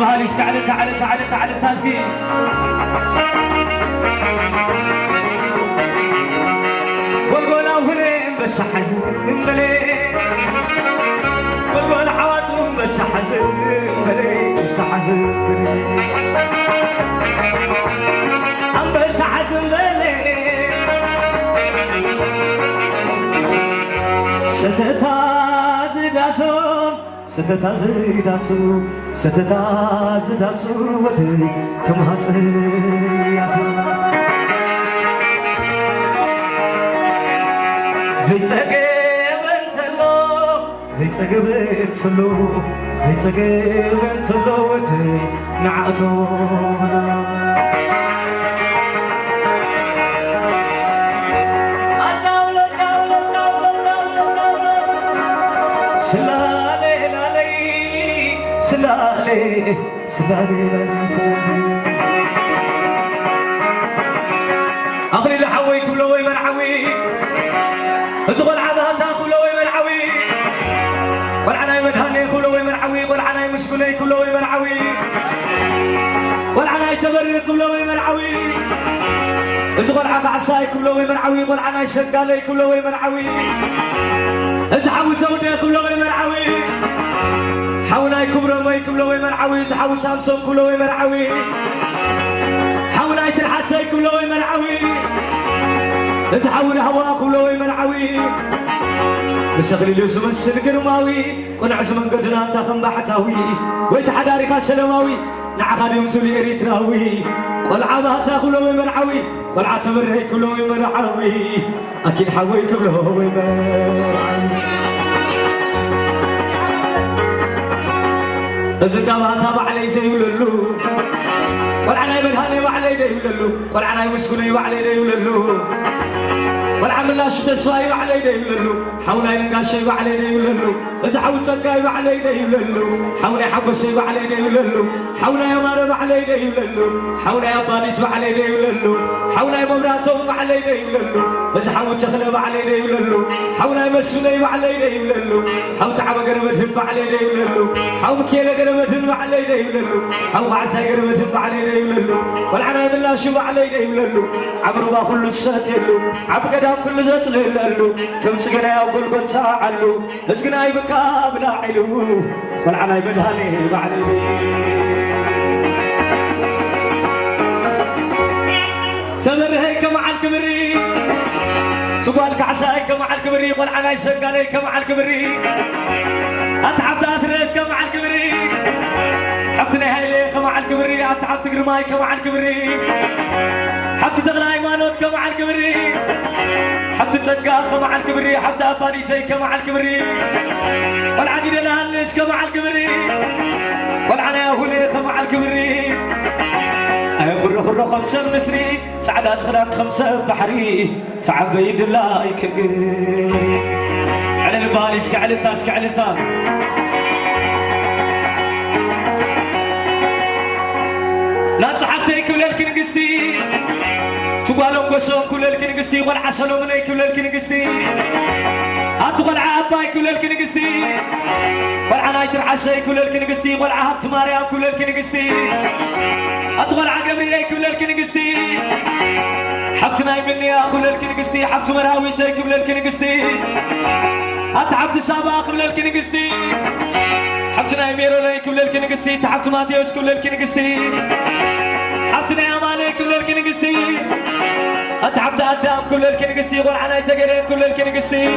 البهاليش تعال تعال تعال تعال تاسكي والقول أولين بس حزن بلي والقول حواتهم بس حزن بلي بس حزن بلي هم بس حزن بلي ستتازداسو ودي كم هاتياسو زي تسقبنتلو ودي نعاتو سلالي أغلي لحوي كبلوي مرعوي أزغل عبها كبلوي مرعوي قل عناي مدهني كبلوي مرعوي قل عناي مسكولي كبلوي مرعوي قل عناي تبري كبلوي مرعوي أزغل عقا عصاي كبلوي مرعوي قل عناي شقالي كبلوي مرعوي أزحو زودي كبلوي مرعوي حوناي كبرى ماي كبلوي مرعوي زحو سامسون كبلوي مرعوي حوناي ترحسي كبلوي مرعوي زحو الهوا كبلوي مرعوي مشغلي لوز مسل قرماوي قنع زمن قدنا تاخم بحتاوي ويت حداري خاسلماوي نعخادي مسولي اريتراوي قل عباتا كبلوي مرعوي قل عتبري كبلوي مرعوي اكيد حوي كبلوي مرعوي الزقامة تابع علي زي وللو قل عناي مدهاني وعلي دي وللو قل عناي مسكوني وعلي دي وللو قل عمل لا شو تسواي وعلي دي وللو حوناي نقاشي وعلي دي وللو إذا حاول تسقاي وعلي دي وللو حوناي حبسي وعلي دي وللو حوناي مارب وعلي دي وللو حوناي أبانيت وعلي دي وللو حوناي ممراتهم وعلي دي وللو إذا حاول تخلب وعلي دي وللو حوناي مسوني وعلي دي وللو حاول تعب قربتهم وعلي دي وللو حاول كيلا قربتهم وعلي دي وللو حاول عسى قربتهم وعلي دي وللو والعناي بالله شو وعلي دي وللو عبروا ما كل السات يلو عبقدا كل زت للو كم تقنا يا قول قلت علو اسقنا يبكى بلا علو والعناي بدهني وعلي دي تبرهيك مع الكبري تقولك عسايك مع الكبري والعناي شقاليك مع الكبري أتعب تاسريسك مع الكبري حبتني هايليك مع الكبري أتعب تقرمايك مع الكبري حبت تغلاي مانوتك مع الكبري حبت تسقاك مع الكبري حبت أبانيتيك مع الكبري والعقيد لهنشك مع الكبري والعناي هوليك مع الكبري أي خرو خمسة مسري سعدا صغراك خمسة بحري تعبي دلايك قري على البالي سكعلتا سكعلتا لا تحطي كل الكنقستي تقالوا قصون كل الكنقستي والعسلوا مني كل الكنقستي أتقل عاباي كل الكنقستي والعناية الحسي كل الكنقستي والعهبت مريم كل الكنقستي أتقل عقبري كل الكنقستي حبت ناي مني كل الكنقستي حبت مراويتي كل الكنقستي أتعبت سابا كل الكنقستي حبت ناي ميرولي كل الكنقستي تحبت ماتيوس كل الكنقستي حبت ناي أماني كل الكنقستي أتعبت أدام كل الكنقستي والعناية تقرين كل الكنقستي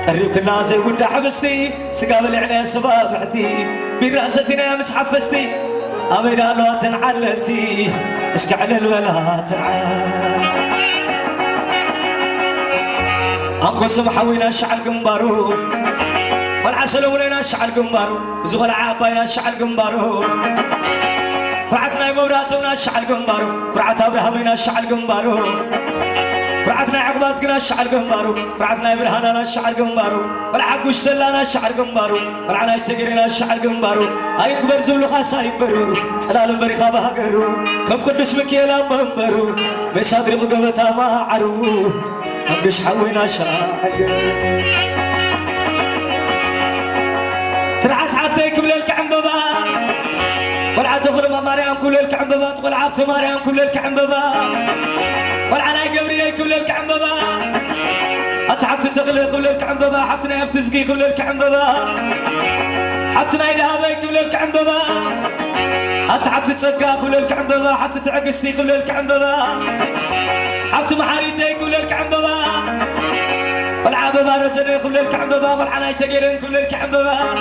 قريب كنا زي ود حبستي سقاب العناية شبابعتي برأستنا مش حفستي أمينا لو تنعلتي اشكعل الولا تنعل أنقص بحوينا شعل قنبارو والعسل ولينا شعل قنبارو زغل عابينا شعل قنبارو كرعتنا موراتنا شعل قنبارو كرعت أبراهامنا شعل قنبارو كرعتنا عقباسنا شعل قنبارو كرعتنا إبراهامنا شعل قنبارو والعقب اشتلانا شعل قنبارو والعناية تقرينا شعل قنبارو أي كبر زولو خاصا يبرو سلال بريخا بهقرو كم قدس مكيلا منبرو بشادري مقبتا ما عرو أبش حوينا شعل ترعس حتى يكمل الكعم بابا تخرم مريم كل الكعببات والعبت مريم كل الكعببات والعناي قبري كل الكعببات أتعبت تغلي كل الكعببات حبتنا يبتزقي كل الكعببات حبتنا يدهبي كل الكعببات أتعبت تسقى كل الكعببات حبت تعقستي كل الكعببات حبت محاريتي كل الكعببات والعببة رزني كل الكعببات والعناي تقيرن كل الكعببات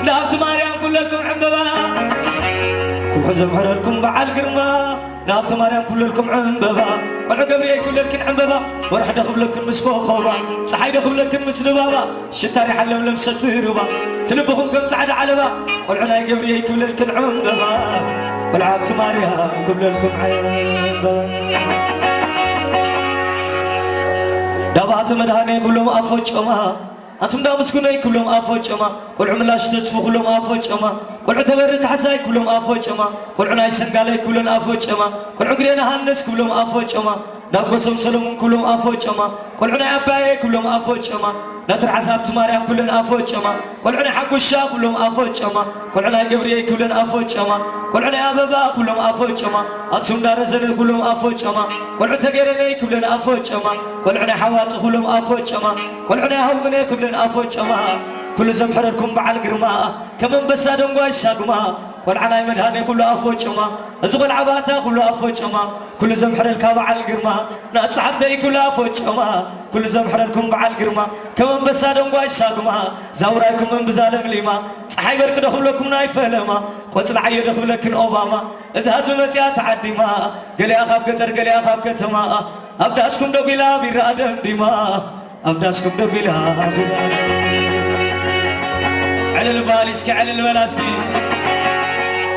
نهبت مريم كلكم عنببات كم حزم حرلكم بعال قرما نهبت مريم كلكم عنببات قلعو قبري كلكم عنببات ورح دخل لكم مسكو خوبا صحي دخل لكم مسلبابا شتاري حلم لمسة ربا تلبخم كم سعد علبا قلعنا قبري كلكم عنببات والعبت مريم كلكم عنببات دابات مدهاني كلهم أفوج أما أنتم دا مسكوني كلهم أفوج أما كل عملاش تسفو كلهم أفوج أما كل عتبرك حساي كلهم أفوج أما كل عناي سنقالي كلهم أفوج أما كل عقرينا هنس كلهم أفوج أما دابسهم سلمون كلهم أفوج أما كل عناي أباي كلهم أفوج أما نتر حساب تماريم كلهم أفوج أما كل عناي حق الشاب كلهم أفوج أما كل عناي قبري كلهم أفوج أما كل عناي أبابا كلهم أفوج أما أنتم دا رزني كلهم أفوج أما كل عتقيرني كلهم أفوج أما كل عناي حوات كلهم أفوج أما كل عناي هوني كلهم أفوج أما كل زمحركم بعل قرما كمن بسادم واشاقما كل عناي مدهاني كله أفوج أما أزغل عباتا كله أفوج أما كل زمحرك بعل قرما ناتحبتي كله أفوج أما كل زمحركم بعل قرما كمن بسادم واشاقما زوراكم من بزالم ليما صحي برك دخل لكم نايفه لما قتل عير دخل لكم أوباما إذا هزم مسيا تعدي ما قلي أخاف كتر قلي أخاف كتما أبداسكم دو بلا برادم ديما أبداسكم دو بلا على البالسكي على البلاسكي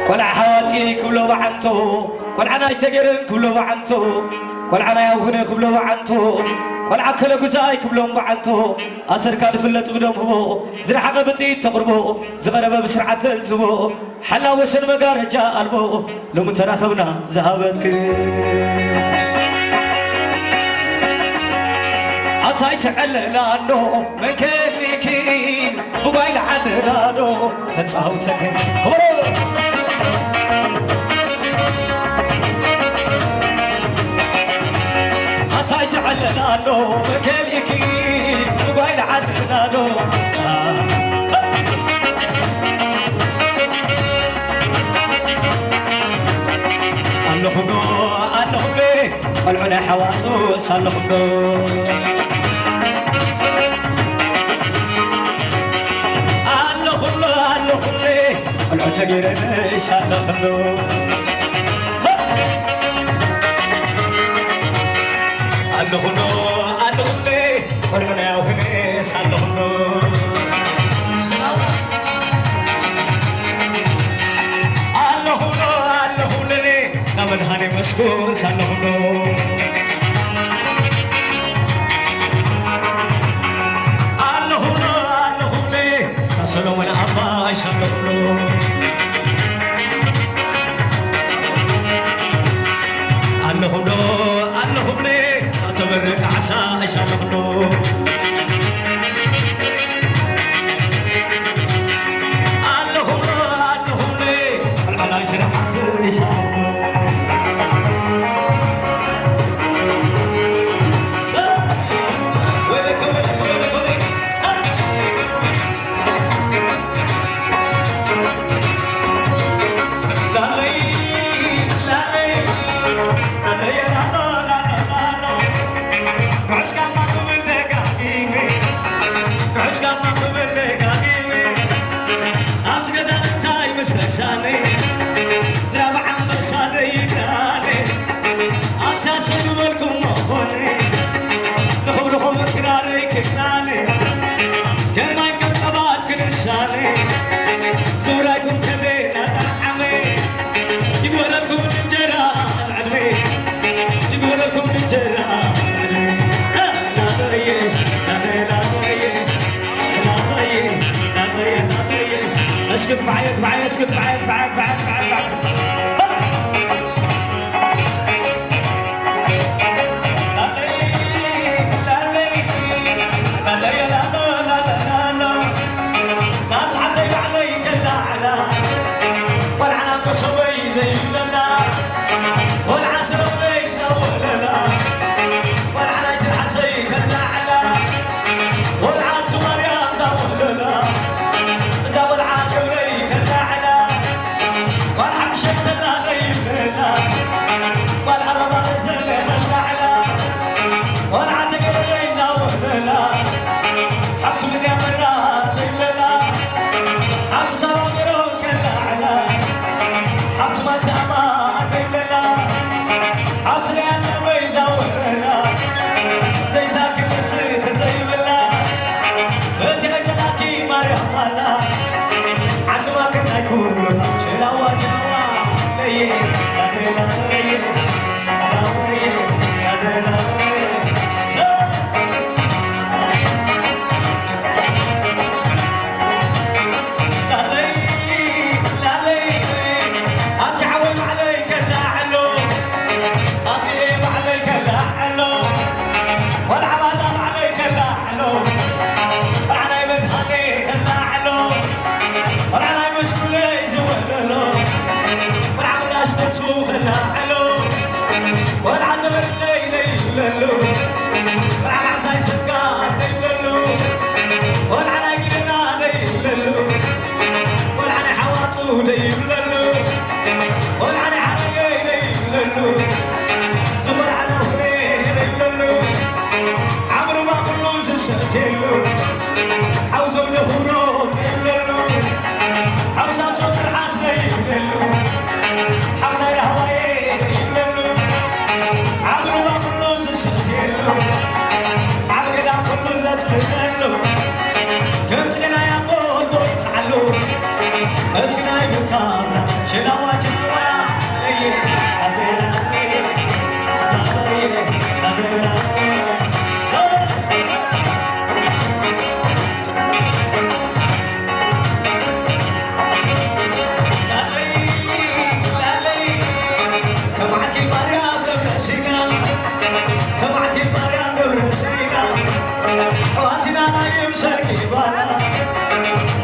كل حواتي كله وعنتو كل عناي تقرن كله وعنتو كل عناي أوهني كله وعنتو كل عكله قزاي كلهم وعنتو أسر كان فلت بدم هو زرع قبتي تقربو زغرب بسرعة تنزبو حلا وشن مقار جاء البو لو متراخبنا ذهبت كيت عطاي تعلنا نو من كليكين موبايل عندنا نو كتصاوتك عطاي تعلنا نو من كليكين موبايل عندنا نو اللهم نو اللهم ليه والعنا حواتوس اللهم نو العتقير شال خلو اللهنو اللهني ورنا وهني شال خلو اللهنو اللهني نمن هاني مسكون شال خلو اللهنو اللهني سلو من أبا شال خلو اللهم لي أتبرك عسى أشرفنو اللهم لي الملايكة حسن يشرفنو اسكت بعيد بعيد اسكت بعيد بعيد بعيد بعيد لا تعطي عليك الا على والعنب زي لنا والعسل ولي زولنا والعناية الحسي كلا على والعاد مريم زولنا زول عاد ولي كلا على والعم شكلنا غيبنا والعرب نزل كلا على والعاد ولي زولنا حط من يا مرا زي لنا حط صبرو كلا على حط ما تأمان لنا حط لي أنا ويزورنا زي تاكل الشيخ زي بلا انت اجلاكي مريم الله عندما كنا يقولوا شلا وجوا ليه لا لا ليه لا ليه لا لا والعدم الليل يللو والعلى عصاي سكان يللو والعلى قلنا يللو والعلى حواطو يللو والعلى حرقين يللو زمر على هنين يللو عمرو ما كلوز الشتيلو حوزو نهورون يللو حوزام صوت الحاسن يللو حمنا الهوايين يللو عمرو ما كلوز الشتيلو عمرنا كلوز اتللو كم تغنى يا قول بويت علو اسكنا يبكارنا شلاوة جوا ايه ابينا ايه ايه ابينا ايه حواتنا نايم شرقي بانا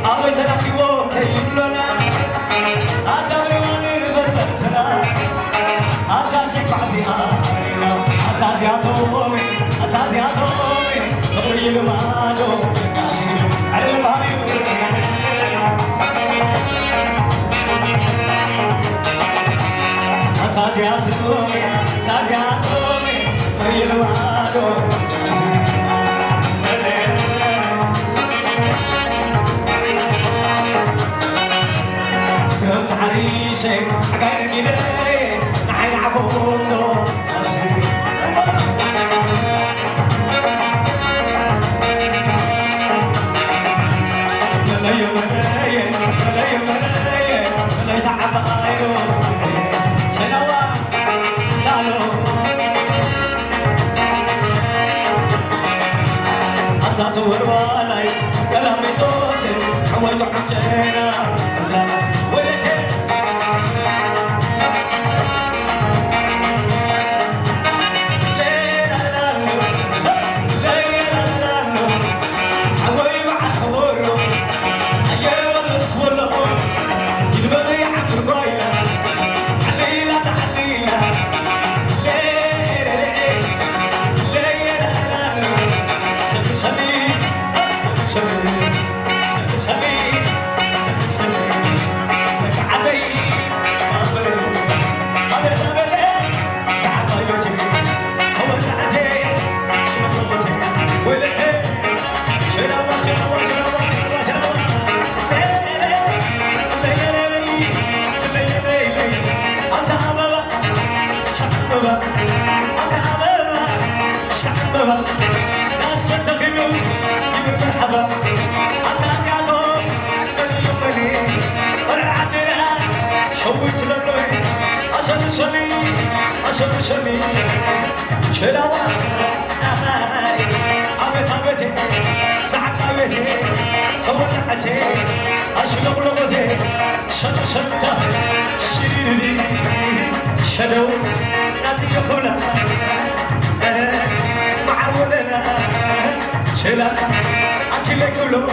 أبي تركي وكي يبلنا أدبر وانير غدرتنا أشاشك بعزيها أتازياتومي أتازياتومي قبري المالو قاشينو على المالي أتازياتومي أتازياتومي قبري المالو قاشينو كنت حريشي حقاينا جيلي نعين عبونو لا يمناي لا يمناي لا يتعب عينو شنوا لالو أنت وروالاي كلامي توسي حويت حجينا ولكن ناس تتخلوا يقول مرحبا أتازياتهم بني يملي والعدنا شويت لبلوي أشد شمي أشد شمي شلاوة أبيت أبيتي سعد أبيتي صور نعتي أشلق لغتي شد شدة شيريني شدو ناتي يخونا معولنا شلا أكل كله